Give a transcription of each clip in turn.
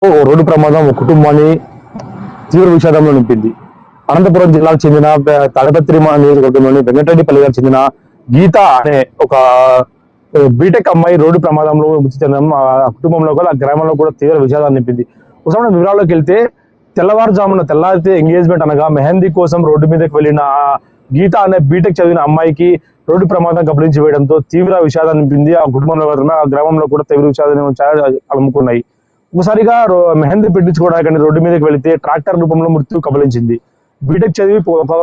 Road ప్రమాదం ఒక కుటుంబాన్ని తీవ్ర విషాదంలో నింపింది. అనంతపురం జిల్లాకు చెందిన తాడపత్రి నియోజకవర్గంలోని వెంకటరెడ్డిపల్లి గారికి చెందిన గీత అనే ఒక బీటెక్ అమ్మాయి రోడ్డు ప్రమాదంలో మృతి చెందడం ఆ కుటుంబంలో కూడా ఆ గ్రామంలో కూడా తీవ్ర విషాదాన్ని నింపింది. ఒకసారి వివరాల్లోకి వెళ్తే తెల్లవారుజామున తెల్లారితే ఎంగేజ్మెంట్ అనగా మెహందీ కోసం రోడ్డు మీదకి వెళ్ళిన గీత అనే బీటెక్ చదివిన అమ్మాయికి రోడ్డు ప్రమాదం గమనించి వేయడంతో తీవ్ర విషాదాన్ని నింపింది. ఆ కుటుంబంలో ఆ గ్రామంలో కూడా తీవ్ర విషాదాన్ని అలుముకున్నాయి. ఒకసారిగా మెహందీ పెట్టించుకోవడానికి రోడ్డు మీదకి వెళితే ట్రాక్టర్ రూపంలో మృత్యు కబలించింది. బీటెక్ చదివి ఒక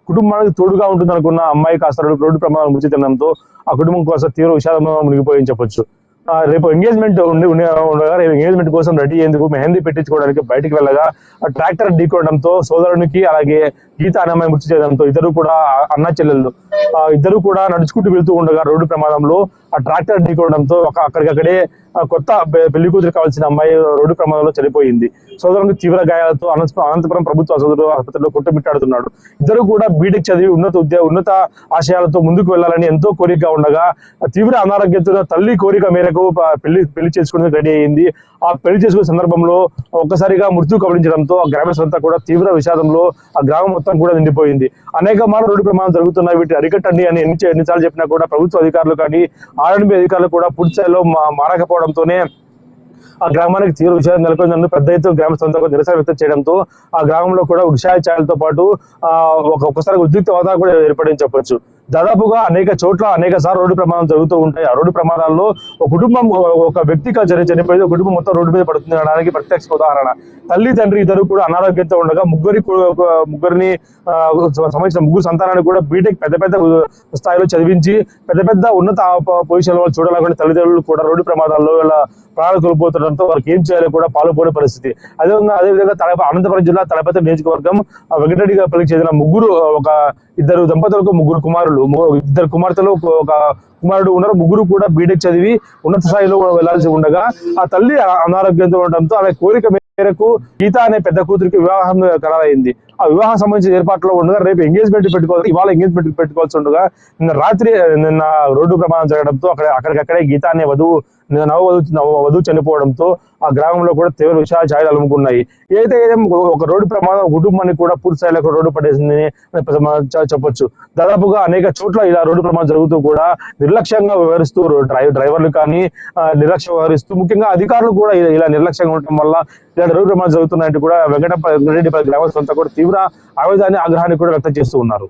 కుటుంబానికి తోడుగా ఉంటుంది అనుకున్న అమ్మాయి కాస్త రోడ్డు ప్రమాదం మృతి చెందడంతో ఆ కుటుంబం కోసం తీవ్ర విషాదంలో మునిగిపోయింది చెప్పొచ్చు. రేపు ఎంగేజ్మెంట్ ఉండగా రేపు ఎంగేజ్మెంట్ కోసం రెడీ అయ్యేందుకు మెహందీ పెట్టించుకోవడానికి బయటికి వెళ్ళగా ట్రాక్టర్ ఢీకొనడంతో సోదరునికి అలాగే గీత అనే అమ్మాయి మృతి చెందడంతో ఇద్దరు కూడా అన్న చెల్లెళ్ళు ఇద్దరు కూడా నడుచుకుంటూ వెళ్తూ ఉండగా రోడ్డు ప్రమాదంలో ఆ ట్రాక్టర్ ఢీకొనడంతో అక్కడికక్కడే కొత్త పెళ్లి కూతురు కావాల్సిన అమ్మాయి రోడ్డు ప్రమాదంలో చనిపోయింది. సోదరునికి తీవ్ర గాయాలతో అనంతపురం ప్రభుత్వ ఆసుపత్రిలో కొట్టుమిట్టాడుతున్నాడు. ఇద్దరు కూడా బీటెక్ చదివి ఉన్నత ఆశయాలతో ముందుకు వెళ్లాలని ఎంతో కోరికగా ఉండగా తీవ్ర అనారోగ్యంతో తల్లి కోరిక మేరకు పెళ్లి చేసుకునేందుకు రెడీ అయింది. ఆ పెళ్లి చేసుకునే సందర్భంలో ఒక్కసారిగా మృత్యు కబలించడంతో ఆ గ్రామస్తులంతా కూడా తీవ్ర విషాదంలో ఆ గ్రామం మొత్తం కూడా నిండిపోయింది. అనేక మార్లు రోడ్డు ప్రమాదం జరుగుతున్నాయి, వీటిని అరికట్టండి అని ఎన్నిసార్లు చెప్పినా కూడా ప్రభుత్వ అధికారులు కానీ ఆర్ఎండ్బి అధికారులు కూడా పూర్తి స్థాయిలో మారకపోవడంతోనే ఆ గ్రామానికి తీవ్ర విషాదం నెలకొందని పెద్ద ఎత్తున గ్రామస్తులంతా నిరసన వ్యక్తం చేయడంతో ఆ గ్రామంలో కూడా ఉత్సాహ ఛాయలతో పాటు ఒక్కసారి ఉద్రిక్త వాతావరణం కూడా ఏర్పడింది చెప్పొచ్చు. దాదాపుగా అనేక చోట్ల అనేక సార్లు రోడ్డు ప్రమాదం జరుగుతూ ఉంటాయి. ఆ రోడ్డు ప్రమాదాల్లో ఒక కుటుంబం ఒక వ్యక్తి చనిపోయింది, ఒక కుటుంబం మొత్తం రోడ్డు మీద పడుతుంది అనడానికి ప్రత్యక్ష ఉదాహరణ. తల్లి తండ్రి ఇద్దరు కూడా అనారోగ్యంతో ఉండగా ముగ్గురిని సంబంధించిన ముగ్గురు సంతానాన్ని కూడా బీటెక్ పెద్ద స్థాయిలో చదివించి పెద్ద ఉన్నత పొజిషన్ లో చూడాలనుకునే తల్లిదండ్రులు కూడా రోడ్డు ప్రమాదాల్లో ప్రాణాలు కోల్పోతుండడంతో వారికి ఏం చేయాలో కూడా పాల్గొనే పరిస్థితి. అదేవిధంగా అనంతపురం జిల్లా తలపతి నియోజకవర్గం వెంకటరెడ్డిపల్లికి చెందిన ఇద్దరు దంపతులకు ముగ్గురు కుమారులు, ఇద్దరు కుమార్తెలు ఒక కుమారుడు ఉన్నారు. ముగ్గురు కూడా బీటెక్ చదివి ఉన్నత స్థాయిలో వెళ్లాల్సి ఉండగా ఆ తల్లి అనారోగ్యంతో ఉండడంతో ఆమె కోరిక మేరకు గీత అనే పెద్ద కూతురికి వివాహం ఖరారైంది. ఆ వివాహం సంబంధించిన ఏర్పాట్లో ఉండగా రేపు ఎంగేజ్మెంట్ పెట్టుకోవాలి, ఇవాళ ఎంగేజ్మెంట్ పెట్టుకోవాల్సి ఉండగా నిన్న రోడ్డు ప్రమాదం జరగడంతో అక్కడికక్కడే గీత అనే వధువు చనిపోవడంతో ఆ గ్రామంలో కూడా తీవ్ర విషయాలు ఛాయలు అలుముకున్నాయి. ఏదైతే ఒక రోడ్డు ప్రమాదం కుటుంబానికి కూడా పూర్తి స్థాయిలో రోడ్డు పడేసిందని చెప్పొచ్చు. దాదాపుగా అనేక చోట్ల ఇలా రోడ్డు ప్రమాదం జరుగుతూ కూడా నిర్లక్ష్యంగా వ్యవహరిస్తూ డ్రైవర్లు కానీ నిర్లక్ష్యం వ్యవహరిస్తూ ముఖ్యంగా అధికారులు కూడా ఇలా నిర్లక్ష్యంగా ఉండటం వల్ల ఇలాంటి రోడ్డు ప్రమాదం జరుగుతున్నాయంటే కూడా వెంకటరెడ్డిపల్లి గ్రామస్తులంతా కూడా తీవ్ర ఆవేదాన్ని ఆగ్రహాన్ని కూడా వ్యక్తం చేస్తూ ఉన్నారు.